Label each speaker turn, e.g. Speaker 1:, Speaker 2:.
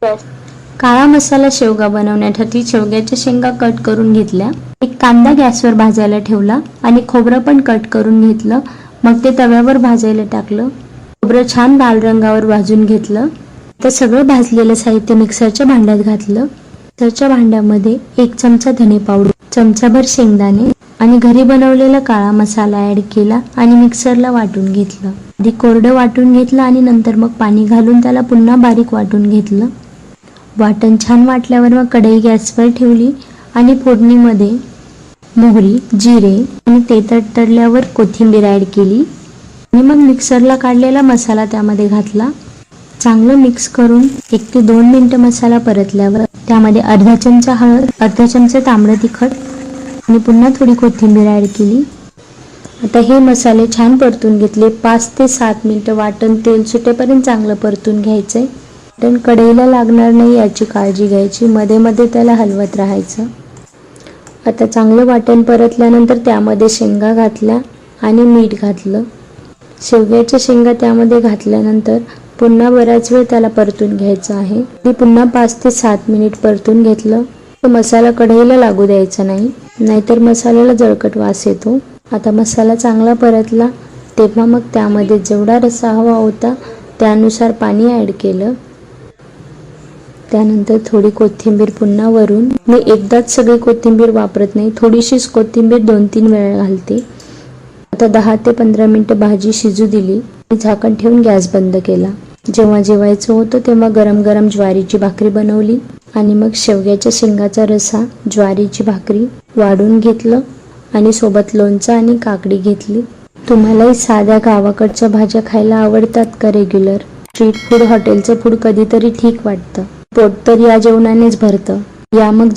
Speaker 1: काळा मसाला शेवगा बनवण्यासाठी शेवग्याच्या शेंगा कट करून घेतल्या, एक कांदा गॅसवर भाजायला ठेवला आणि खोबरं पण कट करून घेतलं. मग ते तव्यावर भाजायला टाकलं. खोबरं छान लाल रंगावर भाजून घेतलं. तर सगळं भाजलेलं साहित्य मिक्सरच्या भांड्यात घातलं. मिक्सरच्या भांड्यामध्ये 1 चमचा धने पावडर, चमचाभर शेंगदाणे आणि घरी बनवलेला काळा मसाला ऍड केला आणि मिक्सरला वाटून घेतलं. आधी कोरडं वाटून घेतलं आणि नंतर मग पाणी घालून त्याला पुन्हा बारीक वाटून घेतलं. वाटण छान वाटल्यावर मग कढई गॅसवर ठेवली आणि फोडणीमध्ये मोहरी, जिरे आणि ते तडतडल्यावर कोथिंबीर ऍड केली आणि मग मिक्सरला काढलेला मसाला त्यामध्ये घातला. चांगलं मिक्स करून 1 ते 2 मिनिटं मसाला परतल्यावर त्यामध्ये अर्धा चमचा हळद, अर्धा चमचा तांबडं तिखट आणि पुन्हा थोडी कोथिंबीर ऍड केली. आता हे मसाले छान परतून घेतले. 5 ते 7 मिनिटं वाटण तेल सुटेपर्यंत चांगलं परतून घ्यायचंय. वाटण कढईला लागणार नाही याची काळजी घ्यायची, मध्ये मध्ये त्याला हलवत राहायचं. आता चांगलं वाटण परतल्यानंतर त्यामध्ये शेंगा घातल्या आणि मीठ घातलं. शेवग्याच्या शेंगा त्यामध्ये घातल्यानंतर पुन्हा बराच वेळ त्याला परतून घ्यायचं आहे. ते पुन्हा 5 ते 7 मिनिट परतून घेतलं. तो मसाला कढईला लागू द्यायचा नाही, नाहीतर मसाल्याला जळकट वास येतो. आता मसाला चांगला परतला तेव्हा मग त्यामध्ये जेवढा रस्सा हवा होता त्यानुसार पाणी ऍड केलं. त्यानंतर थोडी कोथिंबीर पुन्हा वरून. मी एकदाच सगळी कोथिंबीर वापरत नाही, थोडीशीच कोथिंबीर 2-3 वेळा घालते. आता 10 ते 15 मिनिटं भाजी शिजू दिली. झाकण ठेवून गॅस बंद केला. जेव्हा जेवायचं होतं तेव्हा गरम गरम ज्वारीची भाकरी बनवली आणि मग शेवग्याच्या शेंगाचा रस्सा, ज्वारीची भाकरी वाढून घेतलं आणि सोबत लोणचं आणि काकडी घेतली. तुम्हालाही साध्या गावाकडच्या भाज्या खायला आवडतात का रेग्युलर? स्ट्रीट फूड, हॉटेलचं फूड कधीतरी ठीक वाटतं, पोट तर या जेवणानेच भरतं. या मग